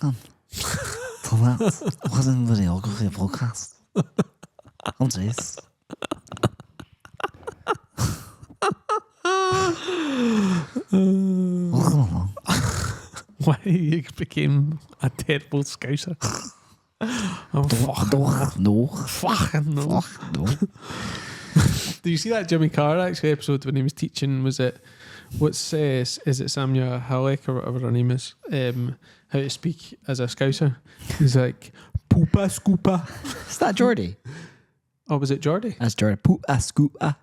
welcome to that Wedding Videographer Podcast. I'm Jace. Welcome along. Why you became a terrible scouser? No. Fucking no. Do you see that Jimmy Carr actually episode when he was teaching? Was it is it Samia Halleck or whatever her name is? How to speak as a scouser? He's like poopa scoopa. Is that Geordie? Oh, was it Geordie? That's Geordie. Poopa scoopa.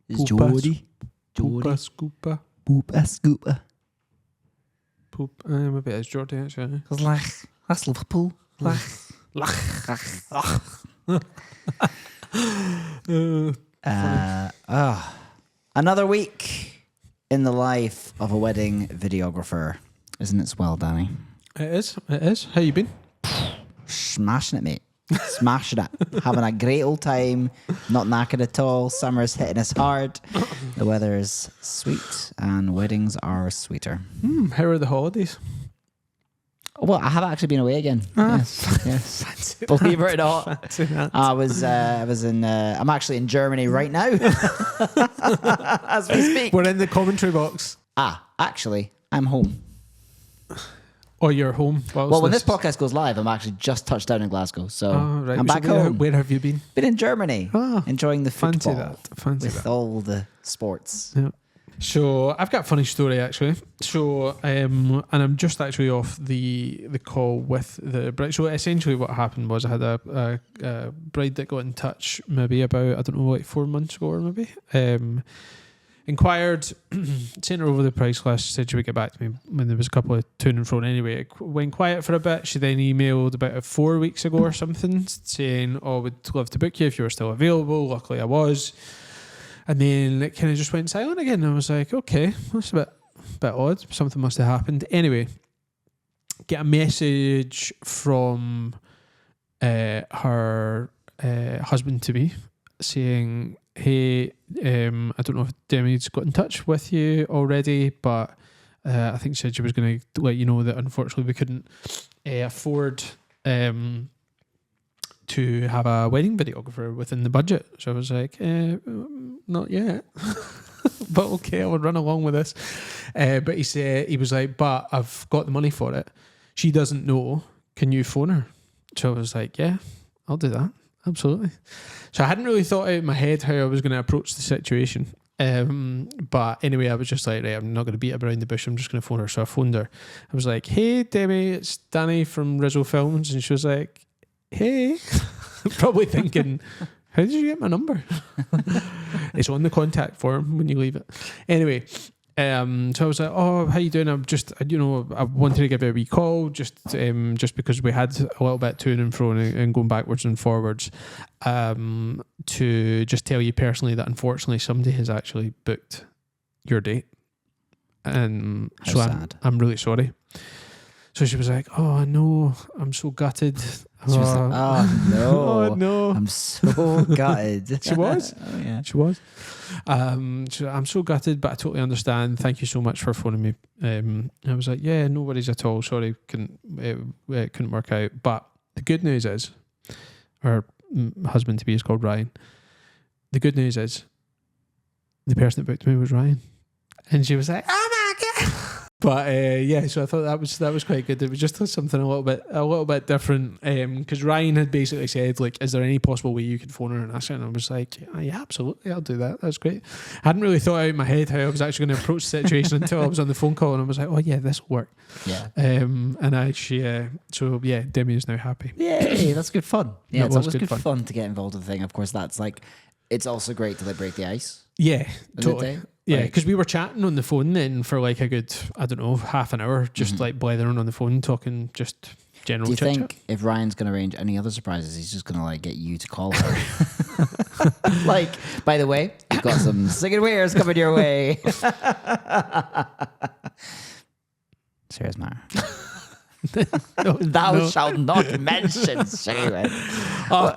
Is Geordie? Poopa scoopa. Poopa scoopa. Poop. Maybe it's Geordie actually. Because that's Liverpool. Another week in the life of a wedding videographer. Isn't it swell, Danny? It is. How you been? Smashing it, mate. Smashing it. Having a great old time. Not knackered at all. Summer's hitting us hard. The weather is sweet and weddings are sweeter. How are the holidays? Well, I have actually been away again. Yes. Believe it or not. I was in. I'm actually in Germany right now, as we speak. We're in the commentary box. Actually, I'm home. Or you're home. Well, when this podcast goes live, I'm actually just touched down in Glasgow, so right. I'm back home. Where have you been? Been in Germany, enjoying the football. Fancy that. All the sports. Yeah. So I've got a funny story actually. So and I'm just actually off the call with the bride. So essentially what happened was I had a bride that got in touch maybe about, I don't know, like 4 months ago or maybe. Inquired, sent her over the price list, said she would get back to me when there was a couple of to and fro. Anyway, it went quiet for a bit. She then emailed about 4 weeks ago or something saying, would love to book you if you were still available. Luckily I was. And then it kind of just went silent again. And I was like, okay, that's a bit odd. Something must have happened. Anyway, get a message from her husband-to-be saying, hey, I don't know if Demi's got in touch with you already, but I think she said she was going to let you know that unfortunately we couldn't afford to have a wedding videographer within the budget. So I was like, not yet. But okay, I would run along with this. But he was like, but I've got the money for it. She doesn't know. Can you phone her? So I was like, yeah, I'll do that. Absolutely. So I hadn't really thought out in my head how I was going to approach the situation. But anyway, I was just like, right, I'm not going to beat around the bush. I'm just going to phone her. So I phoned her. I was like, hey, Demi, it's Danny from Rizzo Films. And she was like, hey, probably thinking, how did you get my number? It's on the contact form when you leave it. Anyway, so I was like, oh, how you doing? I'm just, I wanted to give you a wee call just because we had a little bit to and fro and going backwards and forwards, to just tell you personally that unfortunately somebody has actually booked your date. And how so sad. I'm really sorry. So she was like, oh, no, I'm so gutted. She was like, oh, no. I'm so gutted. She was. Oh, yeah. She was. I'm so gutted, but I totally understand. Thank you so much for phoning me. I was like, yeah, no worries at all. Sorry, it couldn't work out. But the good news is, her husband-to-be is called Ryan. The good news is, the person that booked me was Ryan. And she was like, oh my God. But so I thought that was quite good. It was just something a little bit different. Because Ryan had basically said, like, is there any possible way you could phone her and ask her? And I was like, yeah, absolutely, I'll do that. That's great. I hadn't really thought out in my head how I was actually going to approach the situation until I was on the phone call, and I was like, oh yeah, this will work. Yeah. And Demi is now happy. Yay, that's good fun. Yeah, it's always good fun. fun to get involved in the thing. Of course, that's like, it's also great to like break the ice. Yeah, totally. Yeah, Like, because we were chatting on the phone then for like a good, I don't know, half an hour, just like blethering on the phone, talking just general chit-chat. Do you think if Ryan's going to arrange any other surprises, he's just going to like get you to call her? Like, by the way, you've got some singing wares coming your way. Serious matter. Thou shalt not mention singing wares.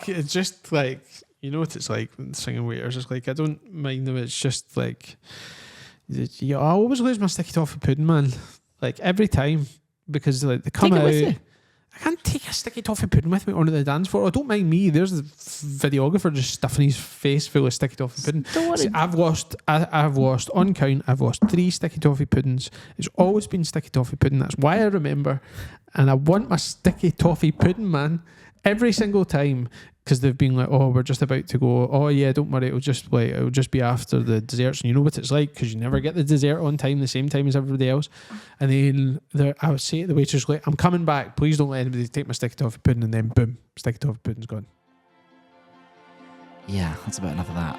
It's just like, you know what it's like singing waiters. It's like, I don't mind them. It's just like, I always lose my sticky toffee pudding, man. Like every time, because like they come out. I can't take a sticky toffee pudding with me onto the dance floor. Oh, don't mind me. There's the videographer just stuffing his face full of sticky toffee pudding. See, I've lost on count. I've lost 3 sticky toffee puddings. It's always been sticky toffee pudding. That's why I remember, and I want my sticky toffee pudding, man, every single time. Because they've been like, oh, we're just about to go. Oh yeah, don't worry, it'll just be after the desserts. And you know what it's like, because you never get the dessert on time, the same time as everybody else. And then I would say to the waitress, like, I'm coming back. Please don't let anybody take my sticky toffee pudding. And then boom, sticky toffee pudding's gone. Yeah, that's about enough of that.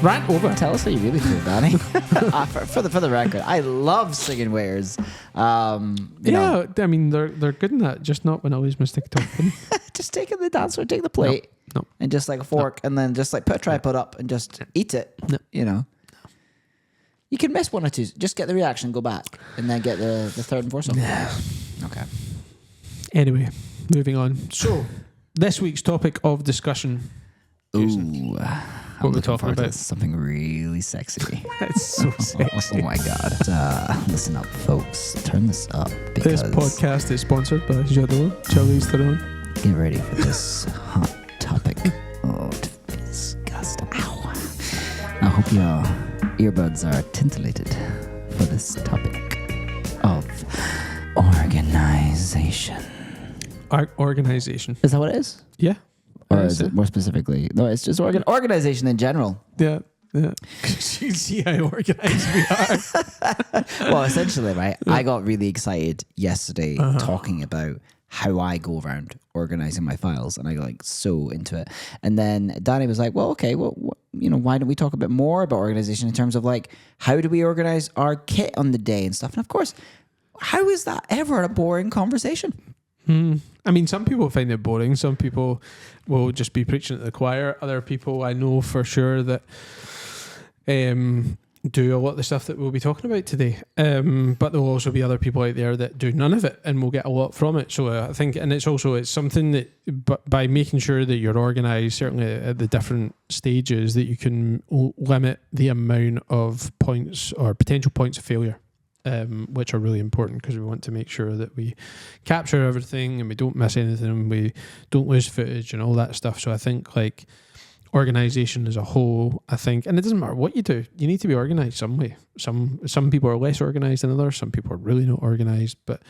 Rant over. Tell us how you really feel, Danny. For the record, I love singing waiters. I mean they're good in that, just not when I lose my sticky toffee pudding. Just take it to the dance floor, take the plate, and just like a fork, and then just like put a tripod up and just eat it. No. You know, you can miss 1 or 2. Just get the reaction, go back, and then get the third and fourth song. Okay. Anyway, moving on. So this week's topic of discussion. Ooh. What we're talking about. Something really sexy. It's so sexy. Oh my God. Listen up, folks. Turn this up. This podcast is sponsored by Jadot, Charlize Theron. Get ready for this hot topic. Oh, disgusting. Ow. I hope your earbuds are tintillated for this topic of organization. Organization. Is that what it is? Yeah. Or is it more specifically? No, it's just organization in general. Yeah. You see how organized we are. Well, essentially, right? Yeah. I got really excited yesterday talking about how I go around organizing my files, and I got like so into it. And then Danny was like, "Well, okay, well, why don't we talk a bit more about organization in terms of like how do we organize our kit on the day and stuff?" And of course, how is that ever a boring conversation? I mean, some people find it boring. Some people will just be preaching at the choir. Other people I know for sure that do a lot of the stuff that we'll be talking about today. But there will also be other people out there that do none of it and will get a lot from it. So I think, and it's something that by making sure that you're organised, certainly at the different stages, that you can limit the amount of points or potential points of failure. Which are really important because we want to make sure that we capture everything and we don't miss anything and we don't lose footage and all that stuff. So I think like organisation as a whole, and it doesn't matter what you do, you need to be organised some way. Some people are less organised than others. Some people are really not organised, but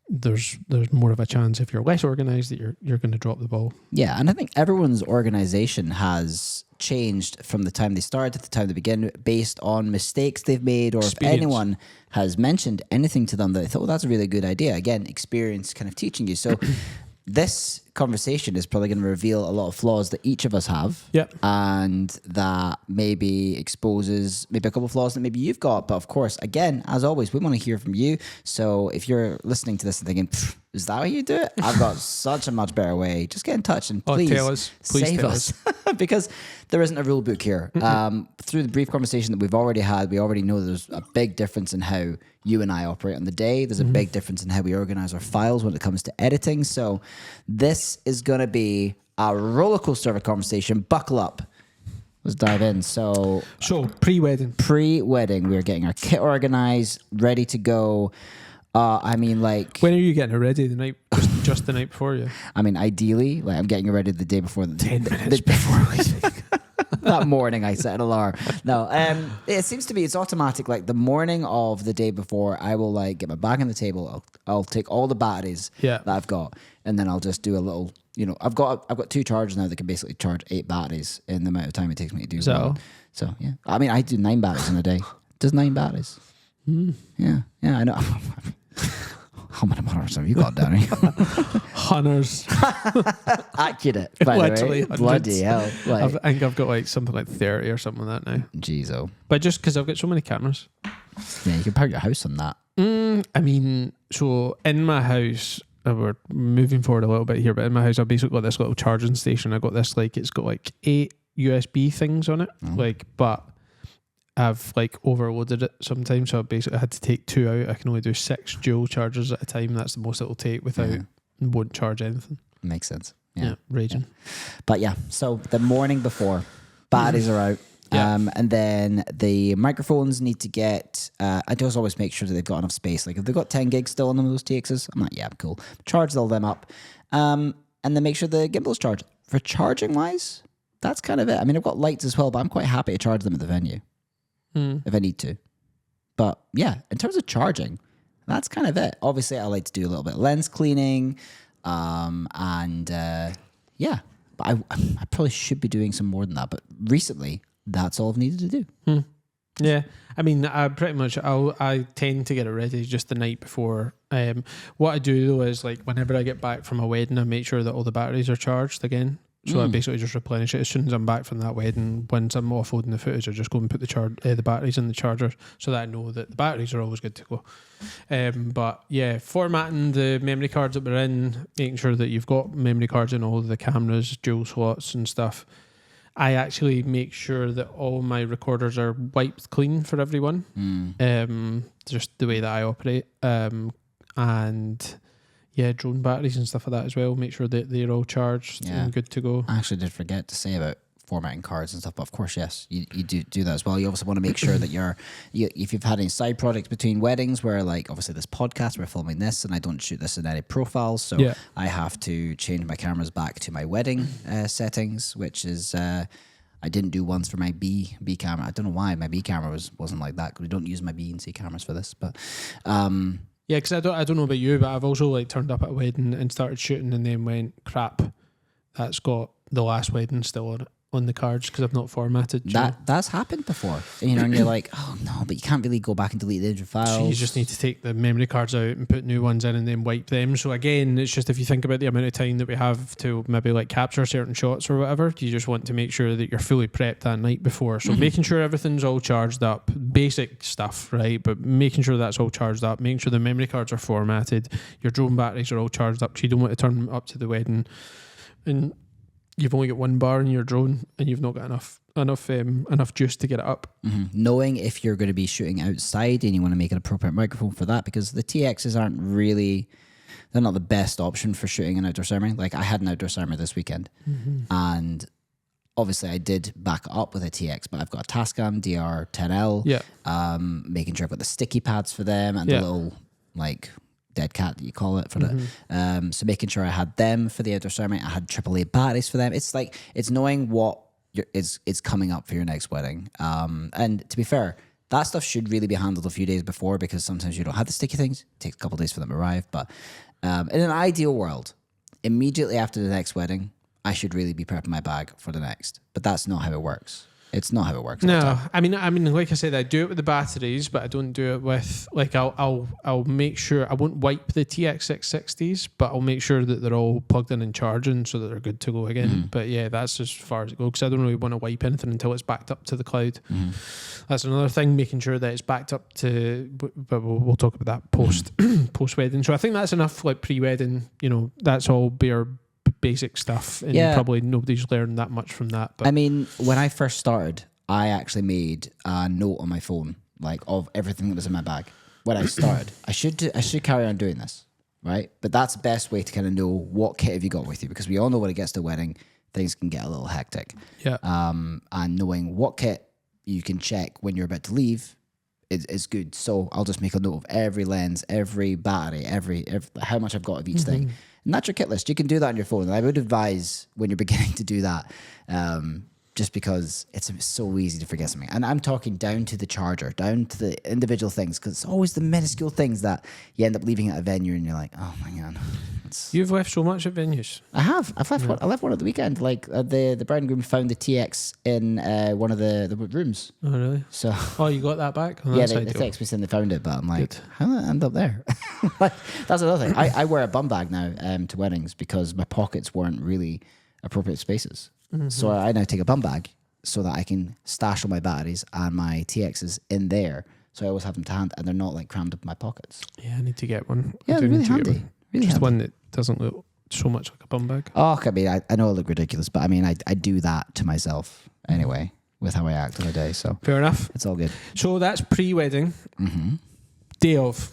there's more of a chance if you're less organised that you're going to drop the ball. Yeah, and I think everyone's organisation has changed from the time they started to the time they begin based on mistakes they've made, or if anyone has mentioned anything to them that they thought, that's a really good idea. Again, experience kind of teaching you. So this conversation is probably going to reveal a lot of flaws that each of us have. Yeah. And that maybe exposes maybe a couple of flaws that maybe you've got. But of course, again, as always, we want to hear from you. So if you're listening to this and thinking, is that how you do it? I've got such a much better way. Just get in touch and please save us. Because there isn't a rule book here. Through the brief conversation that we've already had, we already know there's a big difference in how you and I operate on the day. There's a big difference in how we organize our files when it comes to editing. So this is going to be a roller coaster of a conversation. Buckle up. Let's dive in. So pre-wedding, we're getting our kit organized, ready to go. I mean, like, when are you getting it ready? The night, just the night before, yeah. I mean, ideally, like, I'm getting it ready the day before. 10 minutes before we take. That morning, I set an alarm. No, it seems to be it's automatic. Like the morning of the day before, I will like get my bag on the table. I'll take all the batteries that I've got, and then I'll just do a little. I've got 2 chargers now that can basically charge 8 batteries in the amount of time it takes me to do. So yeah. I mean, I do 9 batteries in a day. Does 9 batteries? Yeah, I know. How many hunters have you got, Danny? Hunters. Accurate, by literally the way. Bloody hell. I think I've got like something like 30 or something like that now. Jeez, But just because I've got so many cameras. Yeah, you can power your house on that. I mean, so in my house, we're moving forward a little bit here, but in my house, I've basically got this little charging station. I got this, like, it's got like 8 USB things on it, but I've like overloaded it sometimes, so I basically had to take 2 out. I can only do 6 dual chargers at a time. That's the most it'll take without won't charge anything. Makes sense. Yeah, raging. But yeah, so the morning before, batteries are out. Yeah. And then the microphones need to get, I just always make sure that they've got enough space. Like if they've got 10 gigs still on them, those TXs, I'm like, yeah, cool. Charge all them up. And then make sure the gimbal's charged. For charging wise, that's kind of it. I mean, I've got lights as well, but I'm quite happy to charge them at the venue if I need to. But yeah, in terms of charging, that's kind of it. Obviously, I like to do a little bit of lens cleaning. Yeah, but I probably should be doing some more than that. But recently, that's all I've needed to do. Yeah, I mean, I pretty much I tend to get it ready just the night before. What I do though is like whenever I get back from a wedding, I make sure that all the batteries are charged again. So I basically just replenish it as soon as I'm back from that wedding. Once I'm offloading the footage, I just go and put the batteries in the charger so that I know that the batteries are always good to go. But yeah, formatting the memory cards that we're in, making sure that you've got memory cards in all of the cameras, dual slots and stuff. I actually make sure that all my recorders are wiped clean for everyone. Just the way that I operate. And yeah, drone batteries and stuff like that as well. Make sure that they're all charged and good to go. I actually did forget to say about formatting cards and stuff, but of course, yes, you do that as well. You also want to make sure that if you've had any side projects between weddings where like obviously this podcast, we're filming this and I don't shoot this in any profiles, so I have to change my cameras back to my wedding settings, which is I didn't do once for my B camera. I don't know why my B camera wasn't like that because we don't use my B and C cameras for this, but yeah, because I don't know about you, but I've also like turned up at a wedding and started shooting and then went, crap, that's got the last wedding still on it, on the cards because I've not formatted. That's happened before, and you're like, oh no, but you can't really go back and delete the individual files. So you just need to take the memory cards out and put new ones in and then wipe them. So again, it's just if you think about the amount of time that we have to maybe like capture certain shots or whatever, you just want to make sure that you're fully prepped that night before. So making sure everything's all charged up, basic stuff, right? But making sure that's all charged up, making sure the memory cards are formatted, your drone batteries are all charged up. So you don't want to turn them up to the wedding and you've only got one bar in your drone and you've not got enough juice to get it up. Knowing if you're going to be shooting outside and you want to make an appropriate microphone for that, because the TXs aren't really, they're not the best option for shooting an outdoor ceremony. Like I had an outdoor ceremony this weekend and obviously I did back up with a TX, but I've got a Tascam DR10L, making sure I've got the sticky pads for them and the little like dead cat that you call it for the so making sure I had them for the outdoor ceremony. I had AAA batteries for them. It's like it's knowing what is coming up for your next wedding. And to be fair, that stuff should really be handled a few days before because sometimes you don't have the sticky things. It takes a couple of days for them to arrive. But in an ideal world, immediately after the next wedding, I should really be prepping my bag for the next. But that's not how it works. It's not how it works. No, I mean, like I said, I do it with the batteries, but I don't do it with like I'll make sure I won't wipe the TX660s, but I'll make sure that they're all plugged in and charging so that they're good to go again. But yeah, that's as far as it goes because I don't really want to wipe anything until it's backed up to the cloud. That's another thing, making sure that it's backed up to. But we'll talk about that post wedding. So I think that's enough. Like pre-wedding, that's all bare basic stuff, and probably nobody's learned that much from that. But I mean, when I first started, I actually made a note on my phone, like of everything that was in my bag. When I started, I should carry on doing this, right? But that's the best way to kind of know what kit have you got with you, because we all know when it gets to a wedding, things can get a little hectic. Yeah. And knowing what kit you can check when you're about to leave is good. So I'll just make a note of every lens, every battery, every how much I've got of each thing. And that's your kit list. You can do that on your phone. And I would advise when you're beginning to do that, just because it's so easy to forget something. And I'm talking down to the charger, down to the individual things, because it's always the minuscule things that you end up leaving at a venue and you're like, oh my God. You've left so much at venues. I have. I left one at the weekend. Like the bride and groom found the TX in one of the rooms. Oh, really? So. Oh, you got that back? Oh, yeah, they text me saying they found it, but I'm like, how did I end up there? Like, that's another thing. I wear a bum bag now to weddings because my pockets weren't really appropriate spaces. So I now take a bum bag so that I can stash all my batteries and my TXs in there. So I always have them to hand and they're not like crammed up in my pockets. Yeah, I need to get one. Yeah, they're really handy. Really just handy. One that doesn't look so much like a bum bag. Oh, I mean, I know I look ridiculous, but I mean, I do that to myself anyway with how I act on a day. So fair enough. It's all good. So that's pre-wedding. Day of.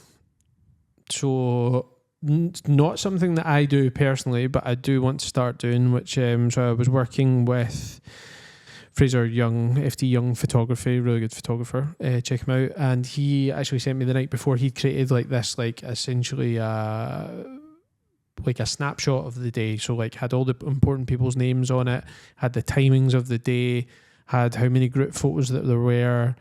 So not something that I do personally, but I do want to start doing, which so I was working with Fraser Young, FT Young Photography, really good photographer. Check him out. And he actually sent me the night before, he'd created like this, like essentially like a snapshot of the day. So like had all the important people's names on it, had the timings of the day, had how many group photos that there were,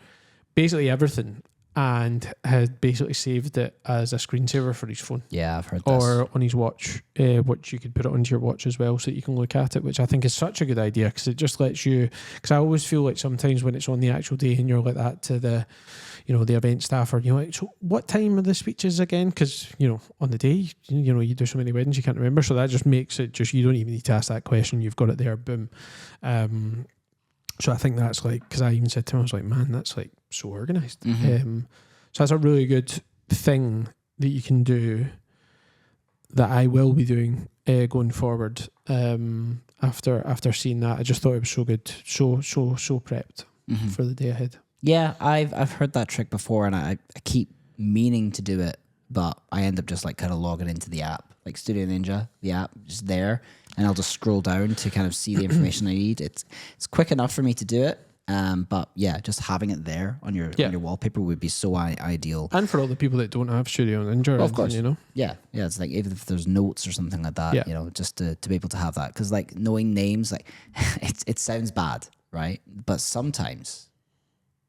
basically everything. And had basically saved it as a screensaver for his phone. Yeah, I've heard this. Or on his watch, which you could put it onto your watch as well so that you can look at it, which I think is such a good idea because it just lets you, because I always feel like sometimes when it's on the actual day and you're like that to the, you know, the event staff, or you're like, so what time are the speeches again? Because, you know, on the day, you know, you do so many weddings you can't remember, so that just makes it just, you don't even need to ask that question, you've got it there, boom. So I think that's like, because I even said to him, I was like, man, that's like so organised. Mm-hmm. So that's a really good thing that you can do that I will be doing going forward. After seeing that, I just thought it was so good, so prepped for the day ahead. Yeah, I've heard that trick before, and I keep meaning to do it, but I end up just like kind of logging into the app, like Studio Ninja, the app, just there, and I'll just scroll down to kind of see the information I need. It's quick enough for me to do it. But yeah, just having it there on your wallpaper would be so ideal. And for all the people that don't have Studio Ninja, of course, you know. Yeah, it's like even if there's notes or something like that, you know, just to be able to have that, because like knowing names, like it sounds bad, right? But sometimes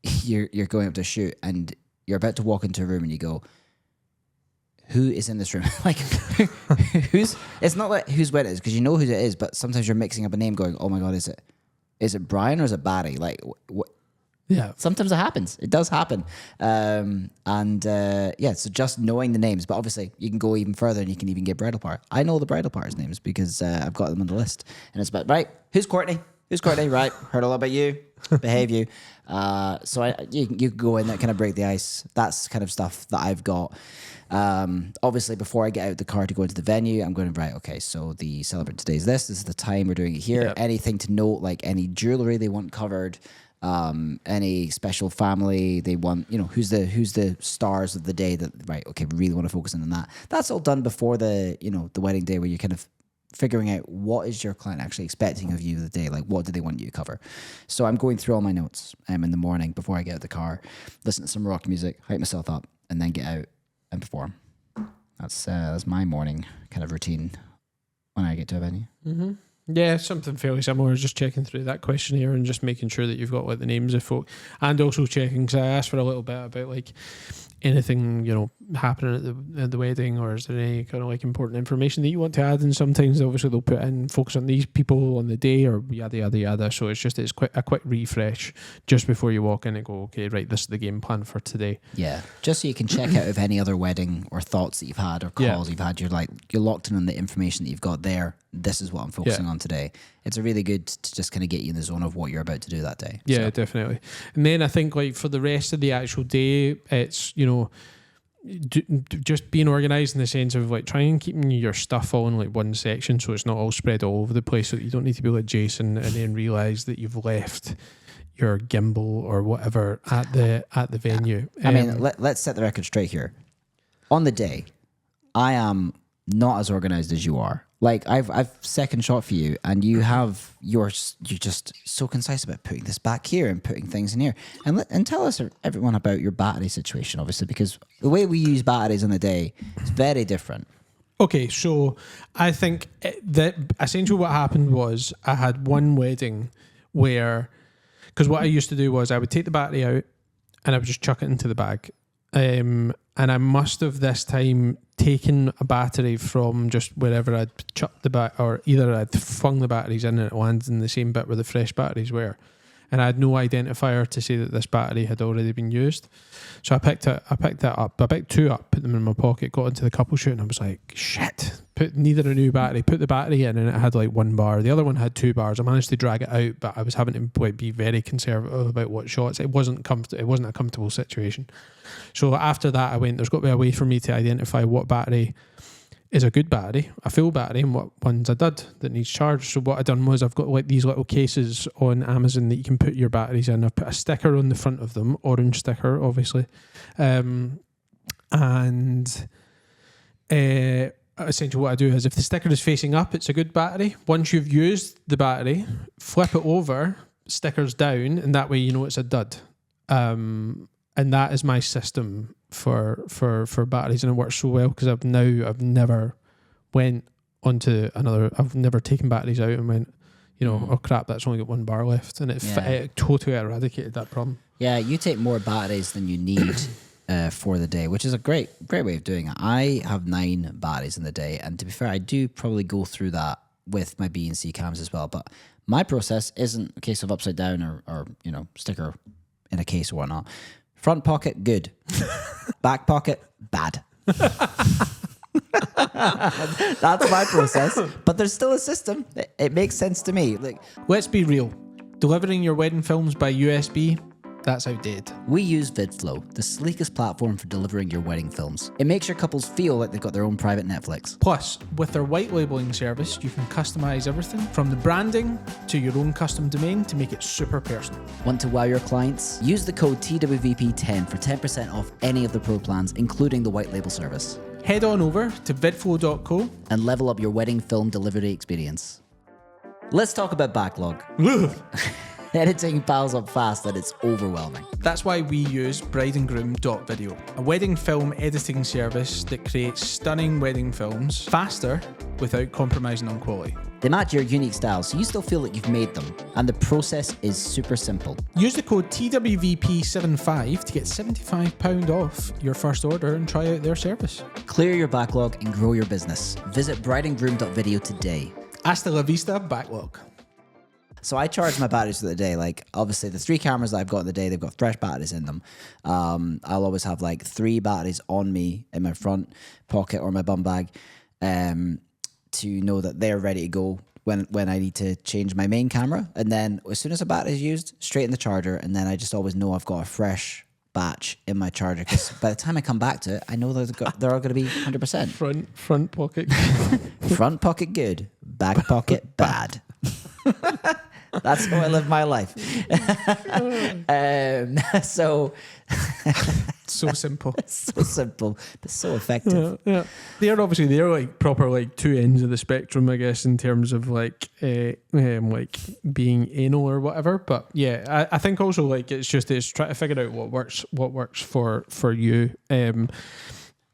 you're going up to shoot and you're about to walk into a room and you go, who is in this room? Like, who's? It's not like whose wedding it is, because you know who it is, but sometimes you're mixing up a name, going, oh my god, is it Brian or is it Barry? Like, what? Yeah. Sometimes it happens. It does happen. So just knowing the names, but obviously you can go even further and you can even get bridal part. I know the bridal part's names because I've got them on the list, and it's about, right, who's Courtney? Who's Courtney? Right. Heard all about you. Behave you. So you can go in there, kind of break the ice. That's kind of stuff that I've got. Obviously, before I get out the car to go into the venue, I'm going, right, okay, so the celebrant today is this is the time we're doing it here. Yep. Anything to note, like any jewelry they want covered, any special family they want, you know, who's the stars of the day that, right, okay, we really want to focus in on that. That's all done before the wedding day, where you're kind of figuring out what is your client actually expecting of you the day, like what do they want you to cover. So I'm going through all my notes in the morning before I get out the car, listen to some rock music, hype myself up, and then get out and perform. That's my morning kind of routine when I get to a venue. Mm-hmm. Yeah, something fairly similar. Just checking through that questionnaire and just making sure that you've got like the names of folk, and also checking, because I asked for a little bit about like anything, you know, happening at the wedding, or is there any kind of like important information that you want to add? And sometimes obviously they'll put in focus on these people on the day, or yada yada yada. So it's a quick refresh just before you walk in and go, okay, right, this is the game plan for today. Yeah, just so you can check out if any other wedding or thoughts that you've had or calls you've had, you're locked in on the information that you've got there. This is what I'm focusing on today. It's a really good to just kind of get you in the zone of what you're about to do that day. Yeah, definitely. And then I think like for the rest of the actual day, it's, you know, just being organised in the sense of like trying and keeping your stuff all in like one section, so it's not all spread all over the place, so that you don't need to be like Jason and then realise that you've left your gimbal or whatever at the venue. I mean, let's set the record straight here. On the day, I am not as organised as you are. Like I've second shot for you, and you're just so concise about putting this back here and putting things in here. And tell us, everyone, about your battery situation, obviously, because the way we use batteries on the day is very different. Okay, so I think that essentially what happened was I had one wedding where, because what I used to do was I would take the battery out and I would just chuck it into the bag. And I must have this time taken a battery from just wherever I'd chucked the battery, or either I'd flung the batteries in and it landed in the same bit where the fresh batteries were. And I had no identifier to say that this battery had already been used. So I picked that up. I picked two up, put them in my pocket, got into the couple shoot, and I was like, shit, needed a new battery, put the battery in, and it had like 1 bar. The other one had 2 bars. I managed to drag it out, but I was having to like be very conservative about what shots. It wasn't a comfortable situation. So after that, I went, there's got to be a way for me to identify what battery is a good battery, a full battery, and what one's a dud that needs charge. So what I done was I've got like these little cases on Amazon that you can put your batteries in. I've put a sticker on the front of them, orange sticker, obviously. Essentially what I do is if the sticker is facing up, it's a good battery. Once you've used the battery, flip it over, stickers down, and that way you know it's a dud. And that is my system for batteries, and it works so well because I've never went onto another. I've never taken batteries out and went, oh crap, that's only got one bar left, and it totally eradicated that problem. Yeah, you take more batteries than you need for the day, which is a great way of doing it. I have 9 batteries in the day, and to be fair, I do probably go through that with my B and C cams as well. But my process isn't a case of upside down or sticker in a case or whatnot. Front pocket, good. Back pocket, bad. That's my process. But there's still a system. It makes sense to me. Like, let's be real. Delivering your wedding films by USB, that's outdated. We use VidFlow, the sleekest platform for delivering your wedding films. It makes your couples feel like they've got their own private Netflix. Plus, with their white labeling service, you can customize everything from the branding to your own custom domain to make it super personal. Want to wow your clients? Use the code TWVP10 for 10% off any of the pro plans, including the white label service. Head on over to vidflow.co and level up your wedding film delivery experience. Let's talk about backlog. Editing piles up fast and it's overwhelming. That's why we use brideandgroom.video, a wedding film editing service that creates stunning wedding films faster without compromising on quality. They match your unique style, so you still feel like you've made them. And the process is super simple. Use the code TWVP75 to get £75 off your first order and try out their service. Clear your backlog and grow your business. Visit brideandgroom.video today. Hasta la vista, backlog. So I charge my batteries for the day. Like, obviously, the 3 cameras that I've got in the day, they've got fresh batteries in them. I'll always have like 3 batteries on me in my front pocket or my bum bag to know that they're ready to go when I need to change my main camera. And then as soon as a battery is used, straight in the charger. And then I just always know I've got a fresh batch in my charger, because by the time I come back to it, I know they're all going to be 100%. Front pocket. Front pocket good, back pocket bad. That's how I live my life. So simple. So simple, but so effective. Yeah. They're like proper like 2 ends of the spectrum, I guess, in terms of like being anal or whatever. But yeah, I think also like it's trying to figure out what works for you.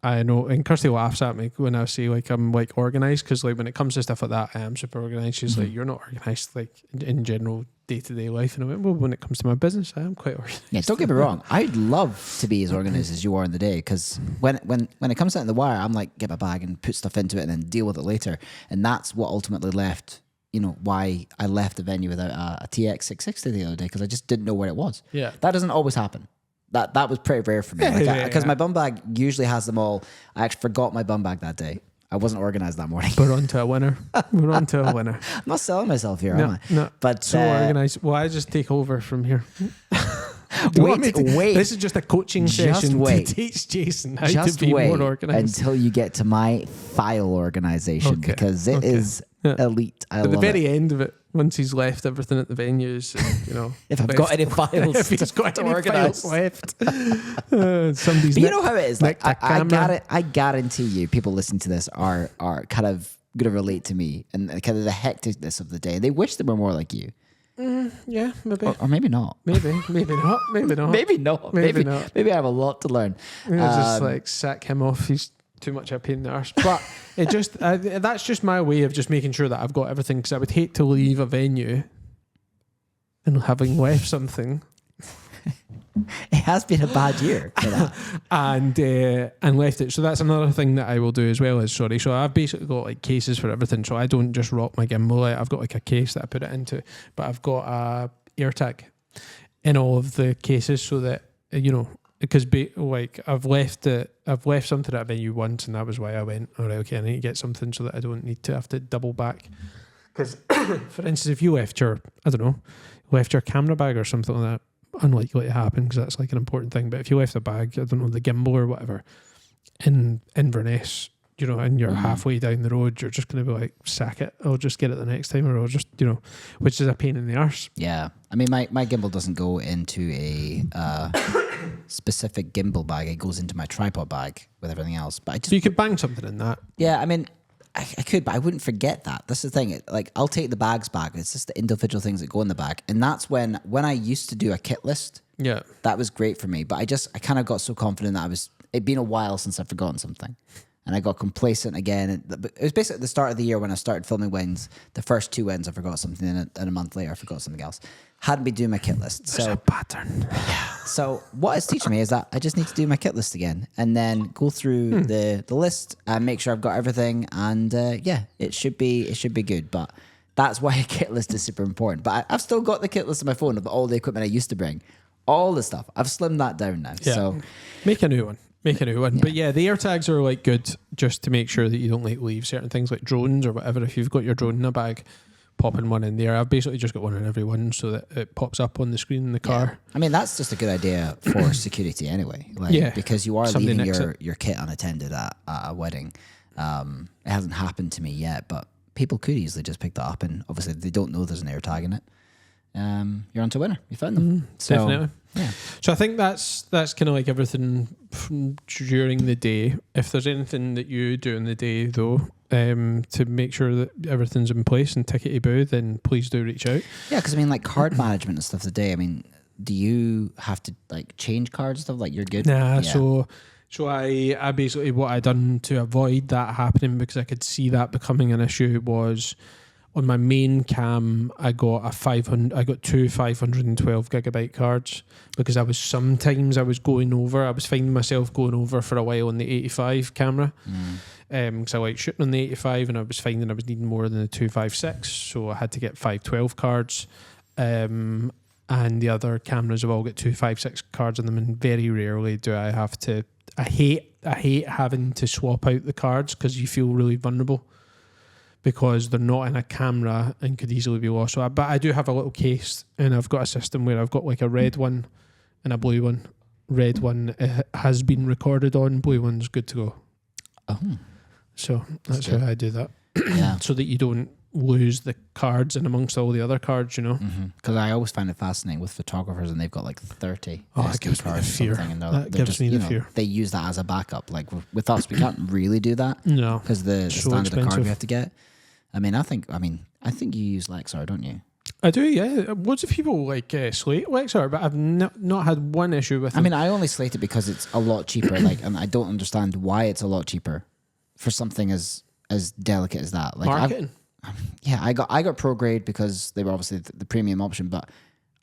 I know, and Kirsty laughs at me when I say like I'm like organised, because like when it comes to stuff like that, I am super organised. She's like, you're not organised like in general day-to-day life. And I went, well, when it comes to my business, I am quite organised. Yeah, don't get me wrong. I'd love to be as organised as you are in the day, because when it comes out in the wire, I'm like, get my bag and put stuff into it and then deal with it later. And that's what ultimately left, why I left the venue without a TX660 the other day, because I just didn't know where it was. Yeah, that doesn't always happen. That was pretty rare for me, because my bum bag usually has them all. I actually forgot my bum bag that day. I wasn't organised that morning. We're on to a winner. I'm not selling myself here, am I? No, but so organised. Well, I just take over from here. Wait. This is just a coaching session to teach Jason how to be more organised. Until you get to my file organisation, because it is elite. At the very end of it, once he's left everything at the venues, if I've got any files, if he's got any files left, somebody's. But you know how it is. Like I guarantee you, people listening to this are kind of going to relate to me and kind of the hecticness of the day. They wish they were more like you. Yeah, maybe. Or maybe not. Maybe not. Maybe not. Maybe not. Maybe I have a lot to learn. Just like sack him off. He's too much a pain in the arse. But it just that's just my way of just making sure that I've got everything, because I would hate to leave a venue and having left something. It has been a bad year for that. and left it. So that's another thing that I will do as well. So I've basically got like cases for everything. So I don't just rock my gimbal out. I've got like a case that I put it into, but I've got a air tag in all of the cases, so that because I've left something at a venue once, and that was why I went, all right, okay, I need to get something so that I don't need to have to double back. Because for instance, if you left your camera bag or something like that, unlikely to happen, because that's like an important thing. But if you left a bag, I don't know, the gimbal or whatever in Inverness, and you're halfway down the road, you're just going to be like, sack it, I'll just get it the next time, or I'll just, which is a pain in the arse. Yeah. I mean, my gimbal doesn't go into a specific gimbal bag. It goes into my tripod bag with everything else. But so you could bang something in that. Yeah, I mean, I could, but I wouldn't forget that. That's the thing. Like, I'll take the bags back. It's just the individual things that go in the bag. And that's when I used to do a kit list. Yeah. That was great for me. But I kind of got so confident that it'd been a while since I'd forgotten something. And I got complacent again. It was basically at the start of the year when I started filming weddings. The first 2 weddings, I forgot something, and a month later, I forgot something else. Hadn't been doing my kit list. There's a pattern. So what it's teaching me is that I just need to do my kit list again, and then go through the list and make sure I've got everything. And it should be good. But that's why a kit list is super important. But I've still got the kit list on my phone of all the equipment I used to bring, all the stuff. I've slimmed that down now. Yeah. So make a new one. Yeah. But yeah, the AirTags are like good just to make sure that you don't like leave certain things like drones or whatever. If you've got your drone in a bag, popping one in there. I've basically just got one in every one so that it pops up on the screen in the car. Yeah. I mean, that's just a good idea for security anyway. Like, because you are leaving your kit unattended at a wedding. It hasn't happened to me yet, but people could easily just pick that up, and obviously they don't know there's an AirTag in it. You're onto winner. You found them. Definitely. Yeah. So I think that's kind of like everything during the day. If there's anything that you do in the day though, to make sure that everything's in place and tickety boo, then please do reach out. Yeah, because I mean, like card management and stuff today. I mean, do you have to like change cards and stuff? Like, you're good? Nah. Yeah. So I basically, what I done to avoid that happening, because I could see that becoming an issue, was on my main cam, I got two 512 gigabyte cards, because I was going over. I was finding myself going over for a while on the 85 camera, because I like shooting on the 85, and I was finding I was needing more than the 256, so I had to get 512 cards. And the other cameras have all got 256 cards on them, and very rarely do I have to. I hate having to swap out the cards, because you feel really vulnerable, because they're not in a camera and could easily be lost. But I do have a little case, and I've got a system where I've got like a red one and a blue one. Red one has been recorded on, blue one's good to go. Oh. So that's how I do that. Yeah. So that you don't lose the cards in amongst all the other cards, you know. Because I always find it fascinating with photographers, and they've got like 30 that gives me the fear. That gives me the fear. They use that as a backup. Like with us, we can't really do that. No, because the so standard expensive. card we have to get. I think you use Lexar, don't you? I do, yeah. Loads of people like slate Lexar, but I've not had one issue with it. I mean, I only slate it because it's a lot cheaper. Like, and I don't understand why it's a lot cheaper for something as delicate as that. Like, marketing. I got Pro Grade because they were obviously the premium option, but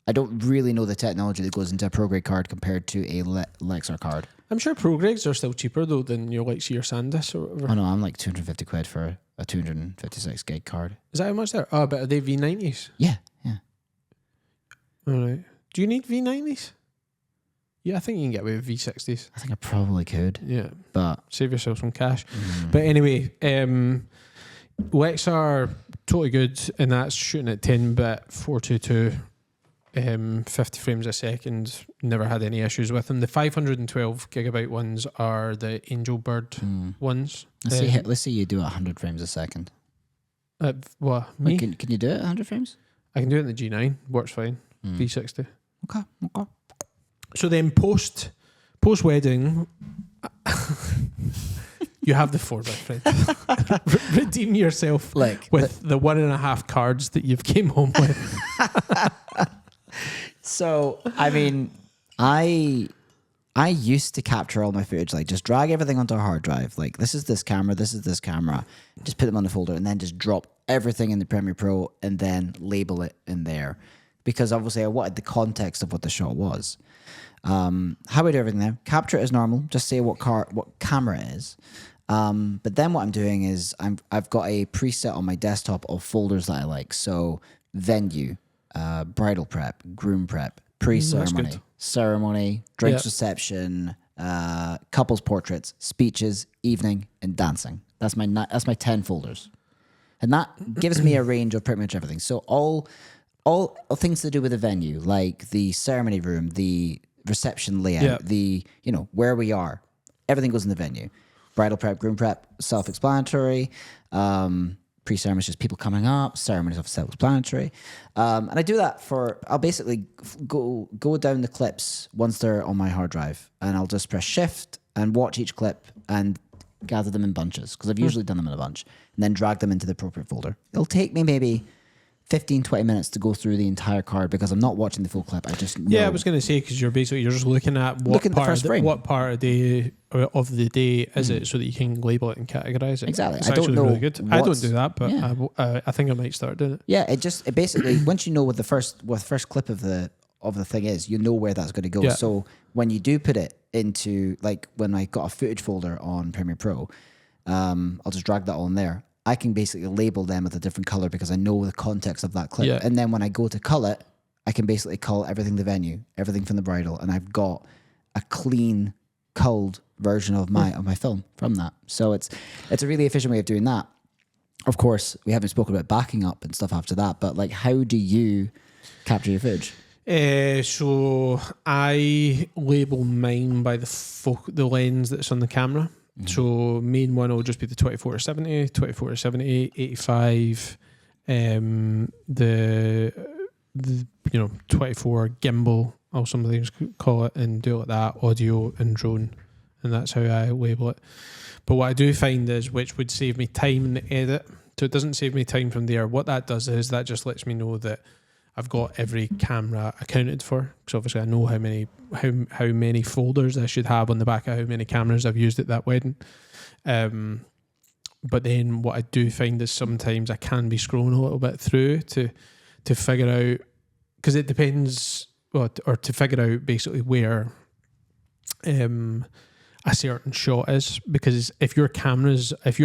I don't really know the technology that goes into a Pro Grade card compared to a Lexar card. I'm sure Pro Grades are still cheaper though than your like your SanDisk or whatever. Oh no, I'm like 250 quid for a 256 gig card. Is that how much they're? Oh, but are they V90s? Yeah. All right. Do you need V90s? Yeah, I think you can get away with V60s. I think I probably could. Yeah, but save yourself some cash. But anyway, Lexar totally good, and that's shooting at 10-bit 422. 50 frames a second, never had any issues with them. The 512 gigabyte ones are the Angel Bird ones. Let's see you do 100 frames a second. What, me? Wait, can you do it 100 frames? I can do it in the G9, works fine. V60. Okay. So then post wedding, you have the 4-bit frame. Redeem yourself with the 1.5 cards that you've came home with. So, I mean, I used to capture all my footage, like just drag everything onto a hard drive. Like, this is this camera, just put them on the folder, and then just drop everything in the Premiere Pro and then label it in there. Because obviously I wanted the context of what the shot was. How I do everything now, capture it as normal, just say what camera it is. But then what I'm doing is I've got a preset on my desktop of folders that I like. So venue, bridal prep, groom prep, pre-ceremony, ceremony, drinks reception, couples portraits, speeches, evening, and dancing. That's my 10 folders. And that gives me a range of pretty much everything. So all things to do with the venue, like the ceremony room, the reception layout, where we are, everything goes in the venue. Bridal prep, groom prep, self-explanatory. Pre-ceremony is just people coming up. Ceremonies are self-explanatory. And I do that I'll basically go down the clips once they're on my hard drive, and I'll just press shift and watch each clip and gather them in bunches, because I've usually done them in a bunch, and then drag them into the appropriate folder. It'll take me maybe 15, 20 minutes to go through the entire card because I'm not watching the full clip. I just know. Yeah, I was going to say, because you're just looking at what part of the day is it, so that you can label it and categorize it. Exactly. It's I don't know. really good. I don't do that, but I think I might start doing it. Yeah, it basically once you know what the first clip of the thing is, you know where that's going to go. Yeah. So when you do put it into, like when I got a footage folder on Premiere Pro, I'll just drag that all in there. I can basically label them with a different color because I know the context of that clip. Yeah. And then when I go to cull it, I can basically cull everything the venue, everything from the bridal, and I've got a clean, culled version of my film from that. So it's a really efficient way of doing that. Of course, we haven't spoken about backing up and stuff after that, but like, how do you capture your footage? So I label mine by the lens that's on the camera. Mm-hmm. So main one will just be the 24-70, 24-70, 85, the 24 gimbal, I'll sometimes call it, and do it like that, audio and drone, and that's how I label it. But what I do find is, which would save me time in the edit, so it doesn't save me time from there. What that does is that just lets me know that I've got every camera accounted for, because obviously I know how many folders I should have on the back of how many cameras I've used at that wedding. But then what I do find is sometimes I can be scrolling a little bit through to figure out, because it depends, or to figure out basically where a certain shot is, because if you're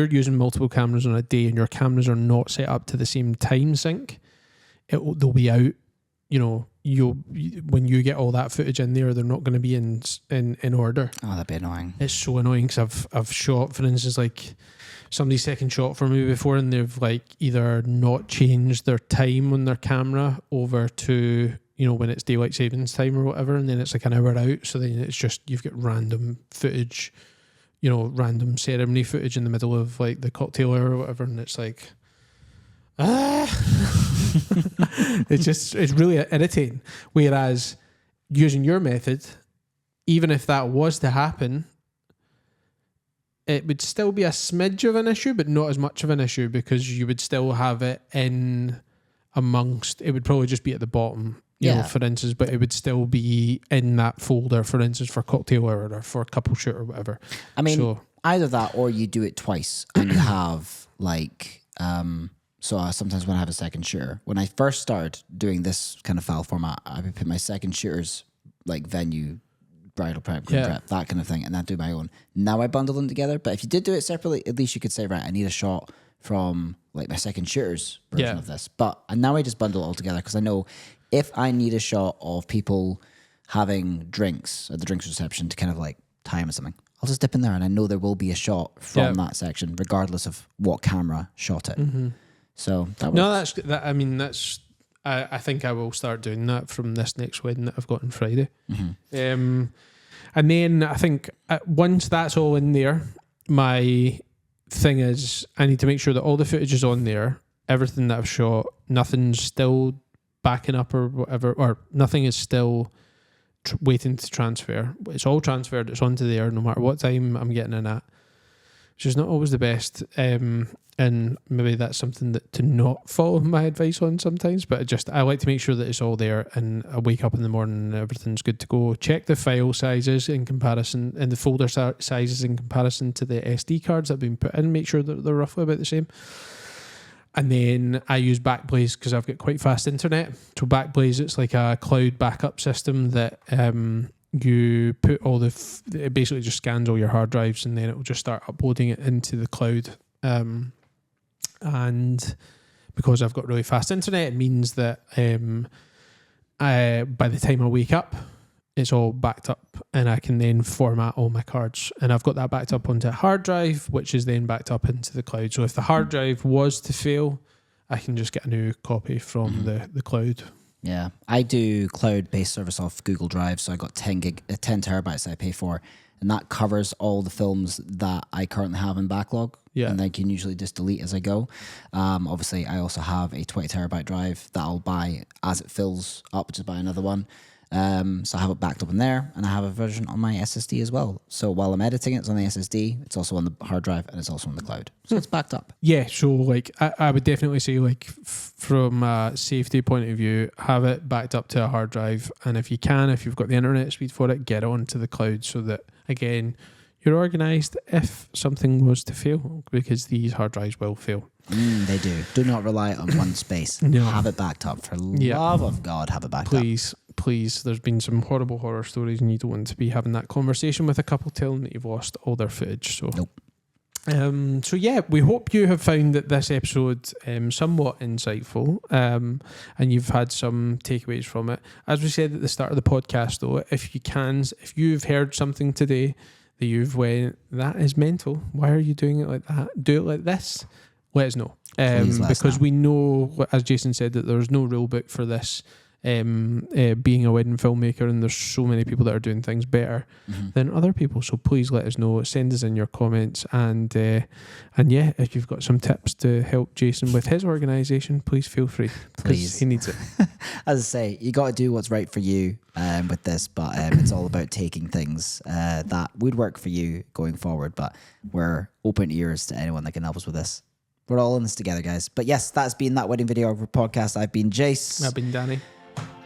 using multiple cameras on a day and your cameras are not set up to the same time sync, they'll be out. When you get all that footage in there, they're not going to be in order. Oh, that'd be annoying. It's so annoying, because I've shot, for instance, like somebody's second shot for me before, and they've like either not changed their time on their camera over to when it's daylight savings time or whatever, and then it's like an hour out. So then it's just, you've got random footage, random ceremony footage in the middle of like the cocktail hour or whatever, and it's like, it's really irritating. Whereas using your method, even if that was to happen, it would still be a smidge of an issue, but not as much of an issue, because you would still have it in amongst, it would probably just be at the bottom, you know, for instance, but it would still be in that folder, for instance, for cocktail hour or for couple shoot or whatever. I mean, either that or you do it twice and you have like, so sometimes when I have a second shooter, when I first started doing this kind of file format, I would put my second shooters, like venue, bridal prep, groom prep, that kind of thing, and then do my own. Now I bundle them together, but if you did do it separately, at least you could say, right, I need a shot from like my second shooter's version of this. And now I just bundle it all together, because I know if I need a shot of people having drinks at the drinks reception to kind of like time or something, I'll just dip in there and I know there will be a shot from that section, regardless of what camera shot it. Mm-hmm. So that works. I think I will start doing that from this next wedding that I've got on Friday. Mm-hmm. And then I think once that's all in there, my thing is I need to make sure that all the footage is on there, everything that I've shot, nothing's still backing up or whatever, or nothing is still waiting to transfer. It's all transferred, it's onto there no matter what time I'm getting in at, which is not always the best. And maybe that's something that to not follow my advice on sometimes, but I like to make sure that it's all there, and I wake up in the morning and everything's good to go. Check the file sizes in comparison, and the folder sizes in comparison to the SD cards that have been put in, make sure that they're roughly about the same. And then I use Backblaze because I've got quite fast internet. So Backblaze, it's like a cloud backup system that you put all it basically just scans all your hard drives, and then it will just start uploading it into the cloud. And because I've got really fast internet, it means that by the time I wake up, it's all backed up, and I can then format all my cards. And I've got that backed up onto a hard drive, which is then backed up into the cloud. So if the hard drive was to fail, I can just get a new copy from the cloud. Yeah, I do cloud-based service off Google Drive, so I got 10 terabytes that I pay for, and that covers all the films that I currently have in backlog. Yeah, and I can usually just delete as I go. Obviously, I also have a 20 terabyte drive that I'll buy as it fills up, just buy another one. So I have it backed up in there, and I have a version on my SSD as well. So while I'm editing it, it's on the SSD, it's also on the hard drive, and it's also on the cloud. So it's backed up. Yeah, so like I would definitely say, like, from a safety point of view, have it backed up to a hard drive, and if you've got the internet speed for it, get it onto the cloud so that, again, you're organised if something was to fail, because these hard drives will fail. They do. Do not rely on one space. No. Have it backed up. For love of God, have it backed up. Please. There's been some horrible horror stories, and you don't want to be having that conversation with a couple telling that you've lost all their footage. So, nope. So yeah, we hope you have found that this episode somewhat insightful, and you've had some takeaways from it. As we said at the start of the podcast, though, if you've heard something today that you've went, that is mental, why are you doing it like that? Do it like this. Let us know. Because we know, as Jason said, that there's no rule book for this. Being a wedding filmmaker, and there's so many people that are doing things better than other people, so please let us know, send us in your comments, and yeah, if you've got some tips to help Jason with his organisation, please feel free, because he needs it. As I say, you got to do what's right for you with this, but it's all about taking things that would work for you going forward, but we're open ears to anyone that can help us with this. We're all in this together, guys. But yes, that's been that Wedding Videographer Podcast. I've been Jace. I've been Danny.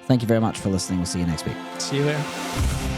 Thank you very much for listening. We'll see you next week. See you later.